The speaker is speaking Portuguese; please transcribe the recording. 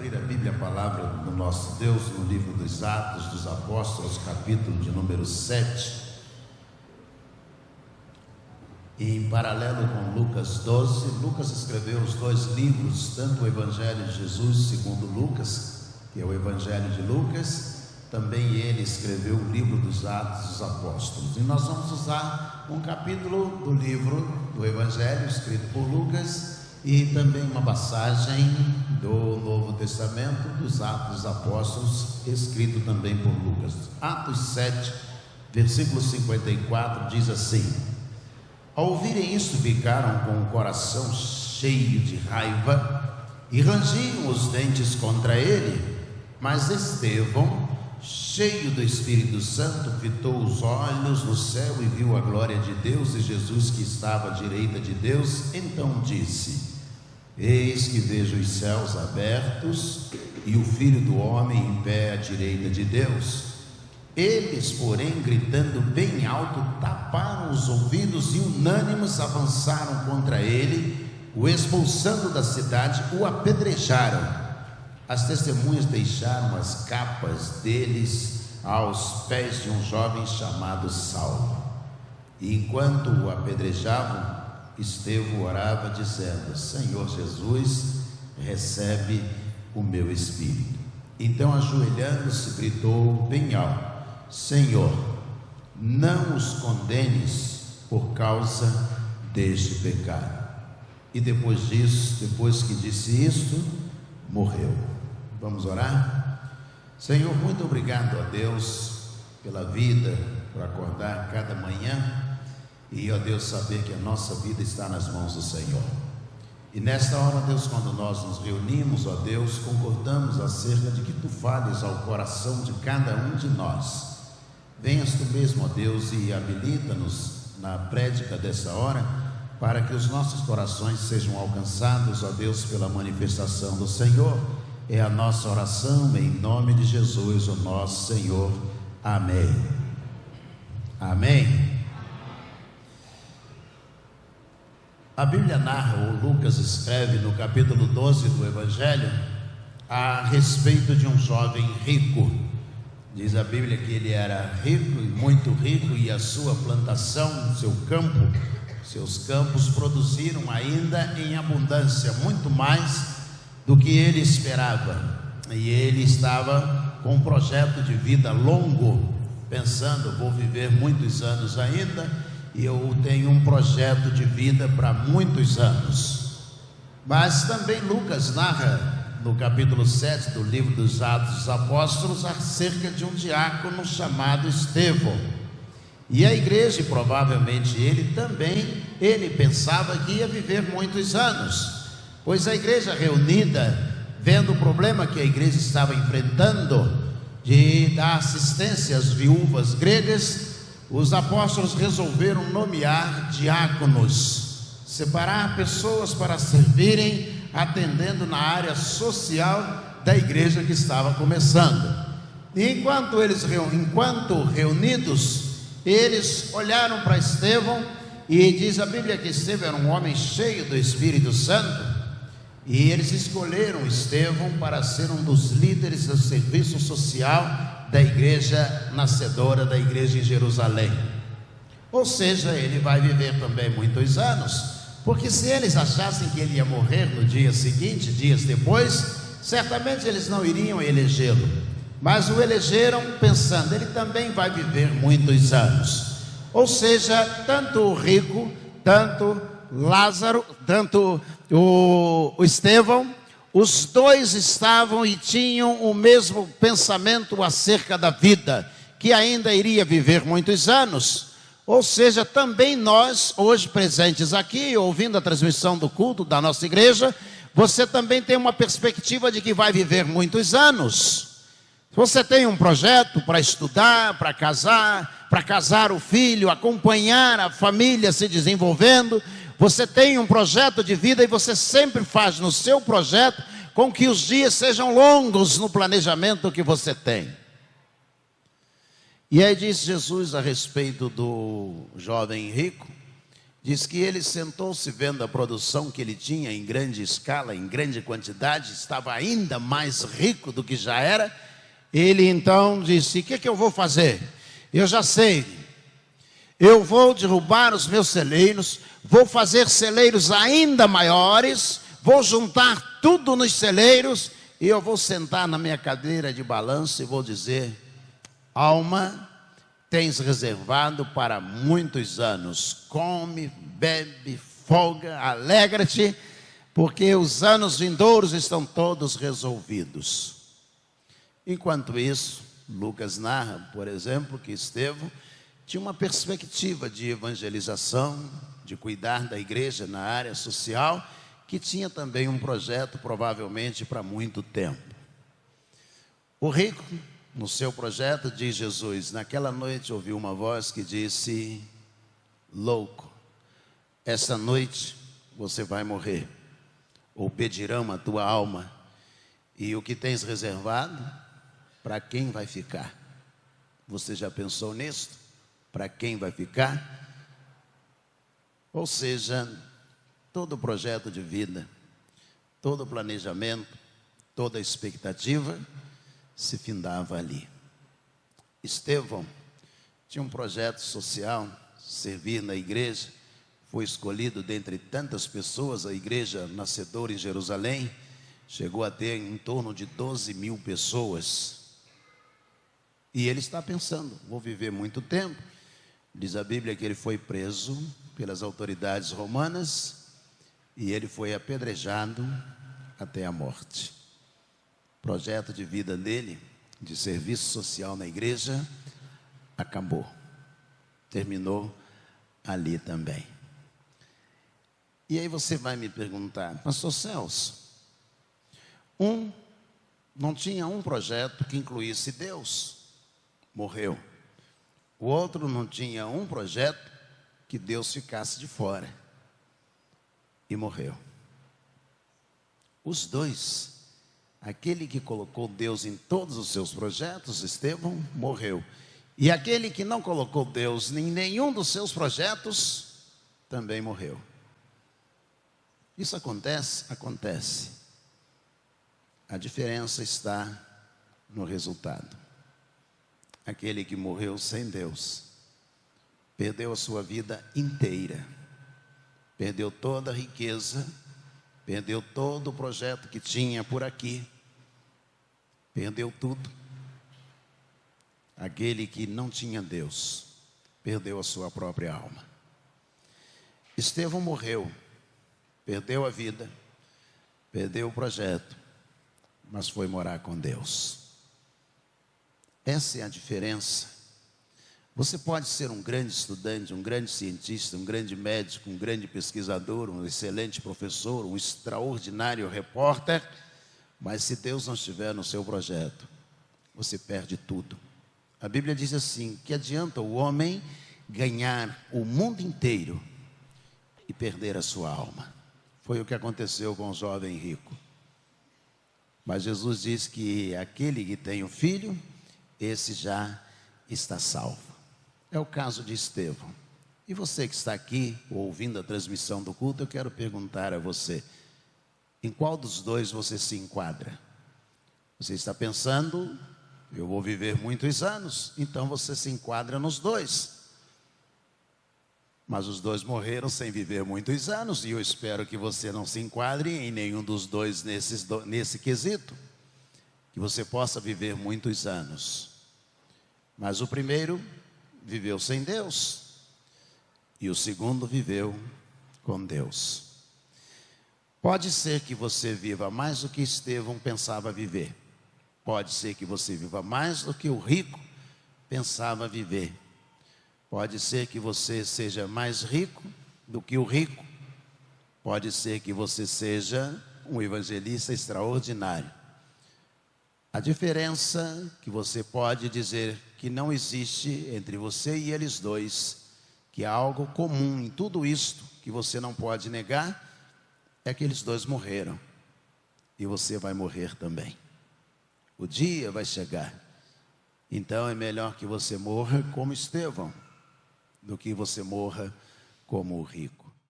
abrir a Bíblia, a palavra do nosso Deus, no livro dos Atos dos Apóstolos, capítulo de número 7. E em paralelo com Lucas 12, Lucas escreveu os dois livros, tanto o Evangelho de Jesus segundo Lucas, que é o Evangelho de Lucas, também ele escreveu o livro dos Atos dos Apóstolos. E nós vamos usar um capítulo do livro do Evangelho, escrito por Lucas, e também uma passagem do Novo Testamento, dos Atos dos Apóstolos, escrito também por Lucas. Atos 7, versículo 54, diz assim: ao ouvirem isso, ficaram com o coração cheio de raiva e rangiam os dentes contra ele. Mas Estevão, cheio do Espírito Santo, fitou os olhos no céu e viu a glória de Deus e Jesus que estava à direita de Deus. Então disse: eis que vejo os céus abertos e o Filho do Homem em pé à direita de Deus. Eles, porém, gritando bem alto, taparam os ouvidos e unânimes avançaram contra ele, o expulsando da cidade, o apedrejaram. As testemunhas deixaram as capas deles aos pés de um jovem chamado Saulo. E enquanto o apedrejavam, Estevão orava dizendo: Senhor Jesus, recebe o meu espírito. Então, ajoelhando-se, gritou bem alto: Senhor, não os condenes por causa deste pecado. E depois disso, depois que disse isto, morreu. Vamos orar? Senhor, muito obrigado a Deus pela vida, por acordar cada manhã e, ó Deus, saber que a nossa vida está nas mãos do Senhor. E nesta hora, Deus, quando nós nos reunimos, ó Deus, concordamos acerca de que Tu fales ao coração de cada um de nós. Venhas Tu mesmo, ó Deus, e habilita-nos na prédica dessa hora, para que os nossos corações sejam alcançados, ó Deus, pela manifestação do Senhor. É a nossa oração em nome de Jesus, o nosso Senhor. Amém. Amém. A Bíblia narra, ou Lucas escreve no capítulo 12 do Evangelho, a respeito de um jovem rico. Diz a Bíblia que ele era rico e muito rico, e a sua plantação, seu campo, seus campos produziram ainda em abundância, muito mais do que ele esperava. E ele estava com um projeto de vida longo, pensando: vou viver muitos anos ainda, e eu tenho um projeto de vida para muitos anos. Mas também Lucas narra no capítulo 7 do livro dos Atos dos Apóstolos acerca de um diácono chamado Estevão. E a igreja, provavelmente ele pensava que ia viver muitos anos, pois a igreja reunida, vendo o problema que a igreja estava enfrentando de dar assistência às viúvas gregas, os apóstolos resolveram nomear diáconos, separar pessoas para servirem, atendendo na área social da igreja que estava começando. E enquanto reunidos, eles olharam para Estevão, e diz a Bíblia que Estevão era um homem cheio do Espírito Santo, e eles escolheram Estevão para ser um dos líderes do serviço social da igreja nascedora, da igreja em Jerusalém. Ou seja, ele vai viver também muitos anos, porque se eles achassem que ele ia morrer no dia seguinte, dias depois, certamente eles não iriam elegê-lo, mas o elegeram pensando: ele também vai viver muitos anos. Ou seja, tanto o rico, tanto Lázaro, tanto o Estevão, os dois estavam e tinham o mesmo pensamento acerca da vida, que ainda iria viver muitos anos. Ou seja, também nós, hoje presentes aqui, ouvindo a transmissão do culto da nossa igreja, você também tem uma perspectiva de que vai viver muitos anos. Você tem um projeto para estudar, para casar o filho, acompanhar a família se desenvolvendo. Você tem um projeto de vida e você sempre faz no seu projeto com que os dias sejam longos no planejamento que você tem. E aí diz Jesus a respeito do jovem rico, Diz que ele sentou-se vendo a produção que ele tinha em grande escala, em grande quantidade, estava ainda mais rico do que já era. Ele então disse: o que eu vou fazer? Eu já sei, eu vou derrubar os meus celeiros, vou fazer celeiros ainda maiores, vou juntar tudo nos celeiros e eu vou sentar na minha cadeira de balanço e vou dizer: alma, tens reservado para muitos anos, come, bebe, folga, alegra-te, porque os anos vindouros estão todos resolvidos. Enquanto isso, Lucas narra, por exemplo, que Estevão tinha uma perspectiva de evangelização, de cuidar da igreja na área social, que tinha também um projeto provavelmente para muito tempo. O rico, no seu projeto, diz Jesus: naquela noite ouviu uma voz que disse: louco, essa noite você vai morrer, ou pedirão a tua alma, e o que tens reservado, para quem vai ficar? Você já pensou nisso? Para quem vai ficar? Ou seja, todo projeto de vida, todo planejamento, toda expectativa se findava ali. Estevão tinha um projeto social, servir na igreja, foi escolhido dentre tantas pessoas. A igreja nascedora em Jerusalém chegou a ter em torno de 12.000 pessoas. E ele está pensando: vou viver muito tempo. Diz a Bíblia que ele foi preso pelas autoridades romanas e ele foi apedrejado até a morte. O projeto de vida dele, de serviço social na igreja, acabou. Terminou ali também. E aí você vai me perguntar: pastor Celso, não tinha um projeto que incluísse Deus, morreu. O outro não tinha um projeto que Deus ficasse de fora, e morreu. Os dois, aquele que colocou Deus em todos os seus projetos, Estevão, morreu. E aquele que não colocou Deus em nenhum dos seus projetos, também morreu. Isso acontece? Acontece. A diferença está no resultado. Aquele que morreu sem Deus, perdeu a sua vida inteira, perdeu toda a riqueza, perdeu todo o projeto que tinha por aqui, perdeu tudo. Aquele que não tinha Deus, perdeu a sua própria alma. Estevão morreu, perdeu a vida, perdeu o projeto, mas foi morar com Deus. Essa é a diferença. Você pode ser um grande estudante, um grande cientista, um grande médico, um grande pesquisador, um excelente professor, um extraordinário repórter, mas se Deus não estiver no seu projeto, você perde tudo. A Bíblia diz assim: que adianta o homem ganhar o mundo inteiro e perder a sua alma? Foi o que aconteceu com o jovem rico. Mas Jesus diz que aquele que tem o filho, esse já está salvo. É o caso de Estevão. E você que está aqui, ouvindo a transmissão do culto, eu quero perguntar a você: em qual dos dois você se enquadra? Você está pensando: eu vou viver muitos anos, então você se enquadra nos dois. Mas os dois morreram sem viver muitos anos, e eu espero que você não se enquadre em nenhum dos dois nesse quesito, que você possa viver muitos anos. Mas o primeiro viveu sem Deus, e o segundo viveu com Deus. Pode ser que você viva mais do que Estevão pensava viver. Pode ser que você viva mais do que o rico pensava viver. Pode ser que você seja mais rico do que o rico. Pode ser que você seja um evangelista extraordinário. A diferença que você pode dizer que não existe entre você e eles dois, que há algo comum em tudo isto que você não pode negar, é que eles dois morreram. E você vai morrer também. O dia vai chegar. Então é melhor que você morra como Estevão, do que você morra como o rico.